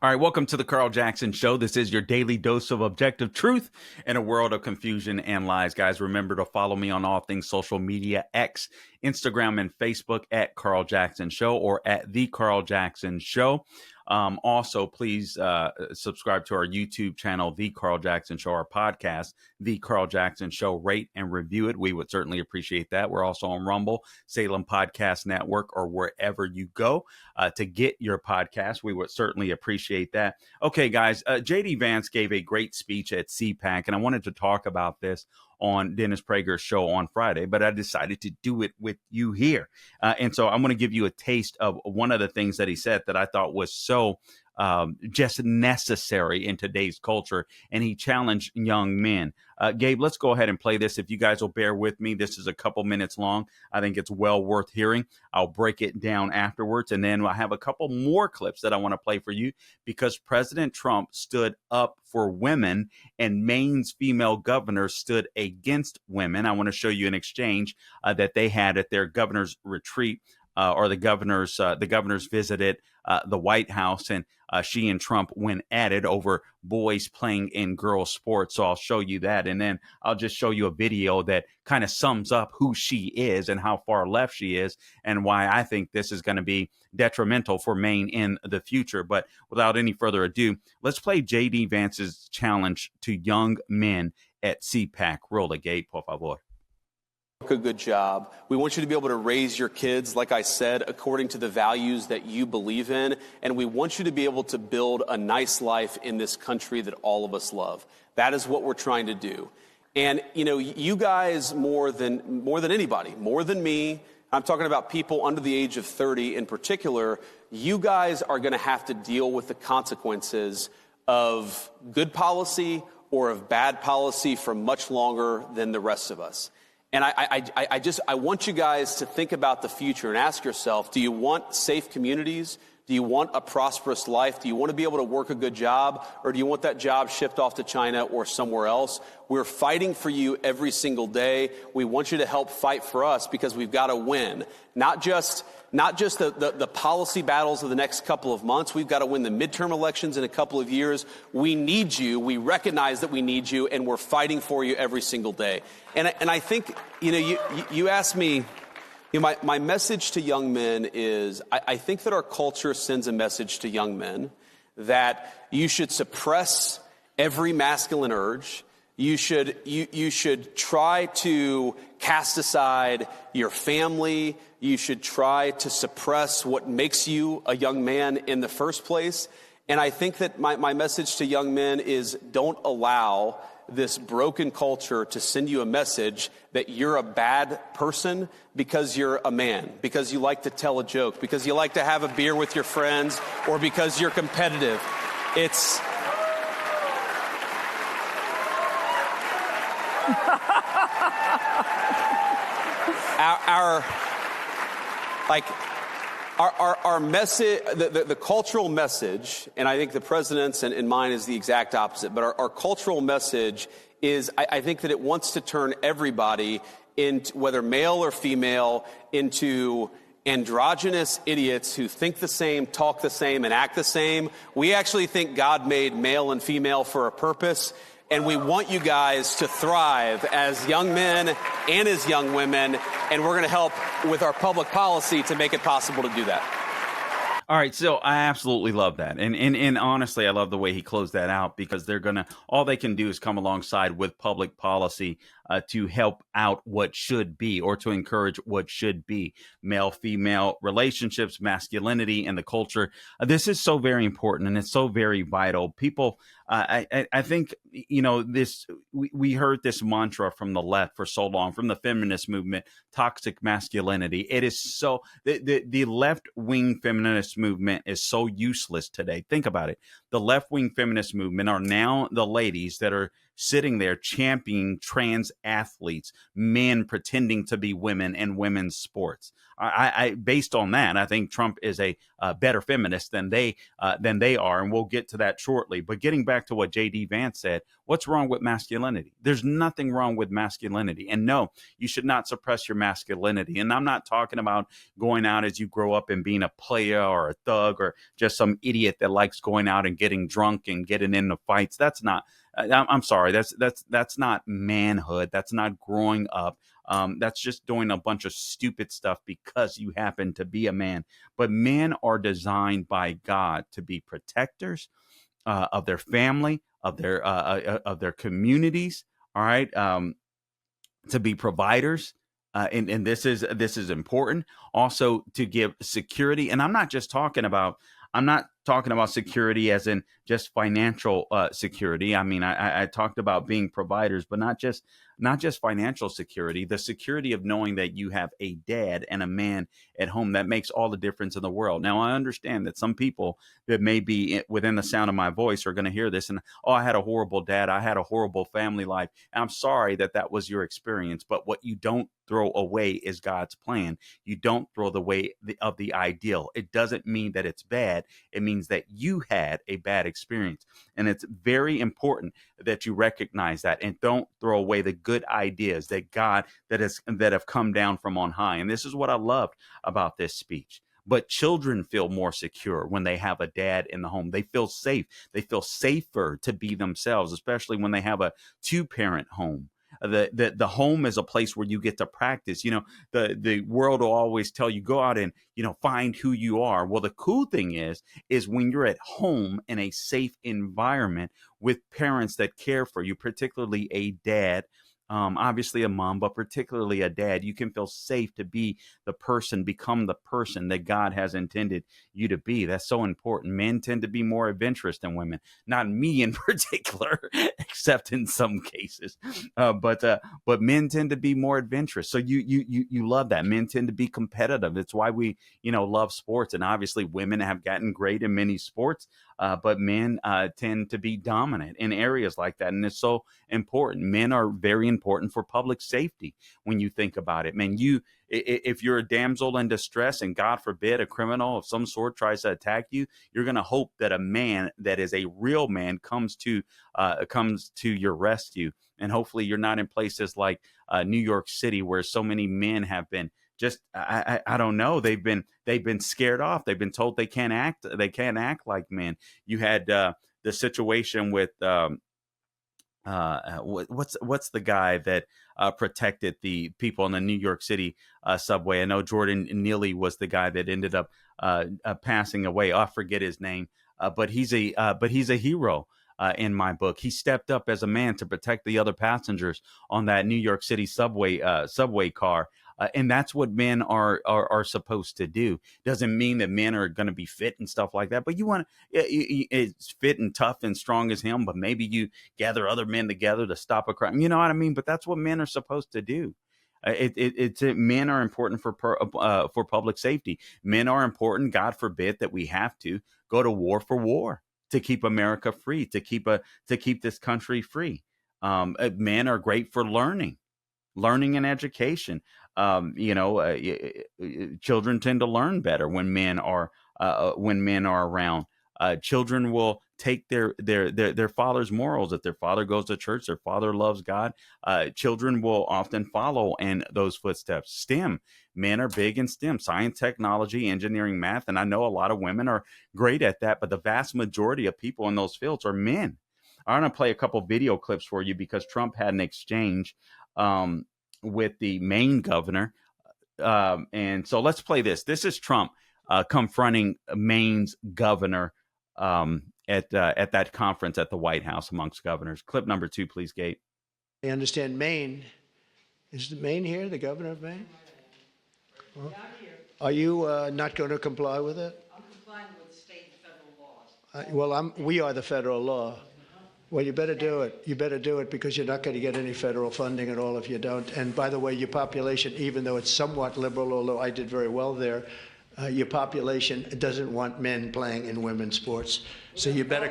All right, welcome to the Carl Jackson Show. This is your daily dose of objective truth in a world of confusion and lies. Guys, remember to follow me on all things social media, X, Instagram, and Facebook at Carl Jackson Show or at The Carl Jackson Show. Also, please subscribe to our YouTube channel, The Carl Jackson Show, our podcast, The Carl Jackson Show. Rate and review it. We would certainly appreciate that. We're also on Rumble, Salem Podcast Network, or wherever you go to get your podcast. We would certainly appreciate that. Okay, guys, JD Vance gave a great speech at CPAC, and I wanted to talk about this on Dennis Prager's show on Friday, but I decided to do it with you here. And so I'm going to give you a taste of one of the things that he said that I thought was so just necessary in today's culture. And he challenged young men. Gabe, let's go ahead and play this. If you guys will bear with me, this is a couple minutes long. I think it's well worth hearing. I'll break it down afterwards. And then I have a couple more clips that I want to play for you because President Trump stood up for women and Maine's female governor stood against women. I want to show you an exchange that they had at their governor's retreat. Or the governors visited the White House, and she and Trump went at it over boys playing in girls' sports. So I'll show you that. And then I'll just show you a video that kind of sums up who she is and how far left she is and why I think this is going to be detrimental for Maine in the future. But without any further ado, let's play JD Vance's challenge to young men at CPAC. Roll it, Gabe, por favor. A good job. We want you to be able to raise your kids, like I said, according to the values that you believe in. And we want you to be able to build a nice life in this country that all of us love. That is what we're trying to do. And, you know, you guys more than anybody, more than me, I'm talking about people under the age of 30 in particular, you guys are going to have to deal with the consequences of good policy or of bad policy for much longer than the rest of us. And I want you guys to think about the future and ask yourself, do you want safe communities? Do you want a prosperous life? Do you want to be able to work a good job? Or do you want that job shipped off to China or somewhere else? We're fighting for you every single day. We want you to help fight for us because we've got to win. Not just the policy battles of the next couple of months. We've got to win the midterm elections in a couple of years. We need you. We recognize that we need you, and we're fighting for you every single day. And I think, you know, you asked me, you know, my message to young men is I think that our culture sends a message to young men that you should suppress every masculine urge. You should try to cast aside your family. You should try to suppress what makes you a young man in the first place. And I think that my message to young men is don't allow this broken culture to send you a message that you're a bad person because you're a man, because you like to tell a joke, because you like to have a beer with your friends, or because you're competitive. It's our message, the cultural message, and I think the president's and mine is the exact opposite, but our cultural message is, I think that it wants to turn everybody, into, whether male or female, into androgynous idiots who think the same, talk the same, and act the same. We actually think God made male and female for a purpose. And we want you guys to thrive as young men and as young women. And we're going to help with our public policy to make it possible to do that. All right, so I absolutely love that. And honestly, I love the way he closed that out because all they can do is come alongside with public policy to help out what should be or to encourage what should be male-female relationships, masculinity, and the culture. This is so very important and it's so very vital. People, I think, you know, we heard this mantra from the left for so long, from the feminist movement, toxic masculinity. It is so, the left-wing feminist movement is so useless today. Think about it. The left-wing feminist movement are now the ladies that are sitting there championing trans athletes, men pretending to be women in women's sports. I based on that, I think Trump is a better feminist than they are, and we'll get to that shortly. But getting back to what JD Vance said, what's wrong with masculinity? There's nothing wrong with masculinity, and no, you should not suppress your masculinity. And I'm not talking about going out as you grow up and being a player or a thug or just some idiot that likes going out and getting drunk and getting into fights. That's not. I'm sorry. That's not manhood. That's not growing up. That's just doing a bunch of stupid stuff because you happen to be a man. But men are designed by God to be protectors of their family, of their communities. All right, to be providers. And this is important. Also to give security. And I'm not talking about security as in just financial security. I mean, I talked about being providers, but not just financial security. The security of knowing that you have a dad and a man at home, that makes all the difference in the world. Now, I understand that some people that may be within the sound of my voice are going to hear this and, oh, I had a horrible dad. I had a horrible family life. And I'm sorry that was your experience. But what you don't throw away is God's plan. You don't throw away of the ideal. It doesn't mean that it's bad. It means that you had a bad experience. And it's very important that you recognize that and don't throw away the good ideas that God that have come down from on high. And this is what I loved about this speech. But children feel more secure when they have a dad in the home. They feel safe. They feel safer to be themselves, especially when they have a two-parent home. The home is a place where you get to practice. You know, the world will always tell you, go out and, find who you are. Well, the cool thing is when you're at home in a safe environment with parents that care for you, particularly a dad, obviously a mom, but particularly a dad, you can feel safe to become the person that God has intended you to be. That's so important. Men tend to be more adventurous than women, not me in particular, except in some cases. But men tend to be more adventurous. So you love that. Men tend to be competitive. It's why we, love sports. And obviously women have gotten great in many sports, but men tend to be dominant in areas like that. And it's so important. Men are very important for public safety when you think about it. Man, if you're a damsel in distress and God forbid a criminal of some sort tries to attack you, you're going to hope that a man that is a real man comes to your rescue. And hopefully you're not in places like New York City where so many men have been just, I don't know. They've been scared off. They've been told they can't act like men. You had the situation with what's the guy that protected the people in the New York City subway? I know Jordan Neely was the guy that ended up passing away. I forget his name, but he's a hero. In my book, he stepped up as a man to protect the other passengers on that New York City subway car. And that's what men are supposed to do. Doesn't mean that men are going to be fit and stuff like that, but you want it's fit and tough and strong as him. But maybe you gather other men together to stop a crime. You know what I mean? But that's what men are supposed to do. Men are important for public safety. Men are important. God forbid that we have to go to war for war to keep America free, to keep this country free. Men are great for learning and education. Children tend to learn better when men are around. Children will take their father's morals. If their father goes to church, their father loves God. Children will often follow in those footsteps. STEM. Men are big in STEM, science, technology, engineering, math. And I know a lot of women are great at that, but the vast majority of people in those fields are men. I'm going to play a couple video clips for you because Trump had an exchange with the Maine governor. And so let's play this. This is Trump confronting Maine's governor at that conference at the White House amongst governors. Clip number 2, please, Gate. I understand Maine. Is Maine here, the governor of Maine? Well, are you not going to comply with it? I'm complying with state and federal laws. We are the federal law. Well, you better do it. You better do it because you're not going to get any federal funding at all if you don't. And by the way, your population, even though it's somewhat liberal, although I did very well there, your population doesn't want men playing in women's sports. So you better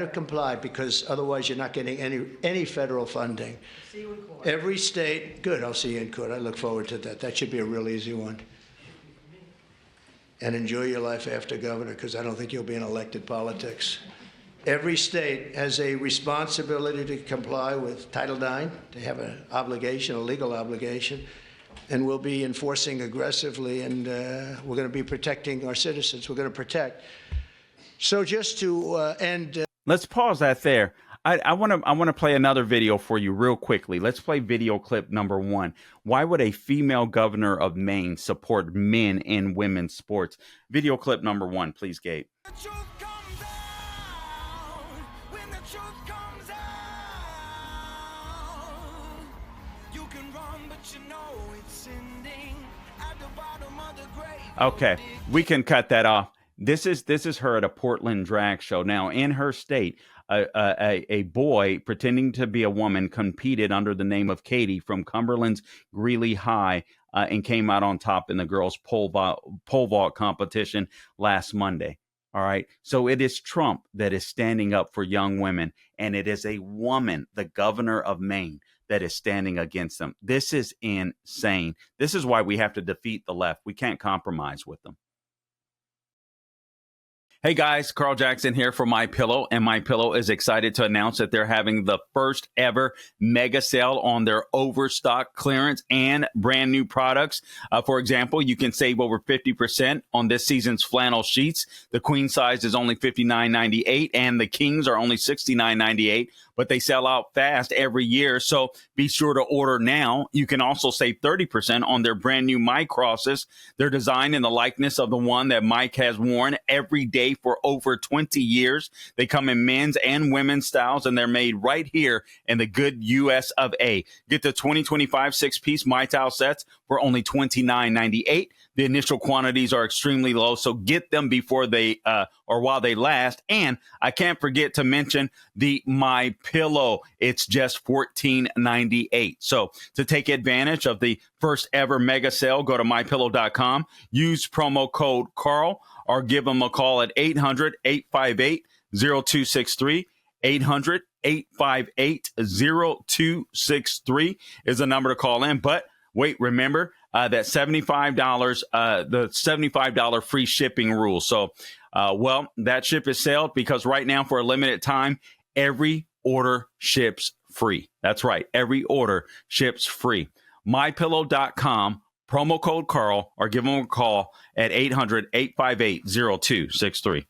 comply, because otherwise you're not getting any federal funding. See you in court. Every state, good, I'll see you in court. I look forward to that. That should be a real easy one. And enjoy your life after governor, because I don't think you'll be in elected politics. Every state has a responsibility to comply with Title IX. They have an obligation, a legal obligation, and we'll be enforcing aggressively, and we're going to be protecting our citizens. We're going to protect. So just to end... Let's pause that there. I want to play another video for you real quickly. Let's play video clip number 1. Why would a female governor of Maine support men in women's sports? Video clip number 1, please, Gabe. The truth comes out. When the truth comes out, you can run, but you know it's ending at the bottom of the grave. Okay, we can cut that off. This is her at a Portland drag show. Now, in her state, a boy pretending to be a woman competed under the name of Katie from Cumberland's Greeley High and came out on top in the girls' pole vault competition last Monday. All right. So it is Trump that is standing up for young women, and it is a woman, the governor of Maine, that is standing against them. This is insane. This is why we have to defeat the left. We can't compromise with them. Hey guys, Carl Jackson here for MyPillow, and MyPillow is excited to announce that they're having the first ever mega sale on their overstock clearance and brand new products. For example, you can save over 50% on this season's flannel sheets. The queen size is only $59.98 and the kings are only $69.98, but they sell out fast every year. So be sure to order now. You can also save 30% on their brand new Mike crosses. They're designed in the likeness of the one that Mike has worn every day for over 20 years. They come in men's and women's styles, and they're made right here in the good U.S. of A. Get the 2025 6-piece My Towel sets for only $29.98. The initial quantities are extremely low, so get them before they or while they last. And I can't forget to mention the My Pillow. It's just $14.98. So to take advantage of the first ever mega sale, go to mypillow.com, use promo code Carl, or give them a call at 800-858-0263. 800-858-0263 is the number to call in. But wait, remember that $75, the $75 free shipping rule. So, well, that ship is sailed, because right now for a limited time, every order ships free. That's right. Every order ships free. MyPillow.com, promo code Carl, or give them a call at 800-858-0263.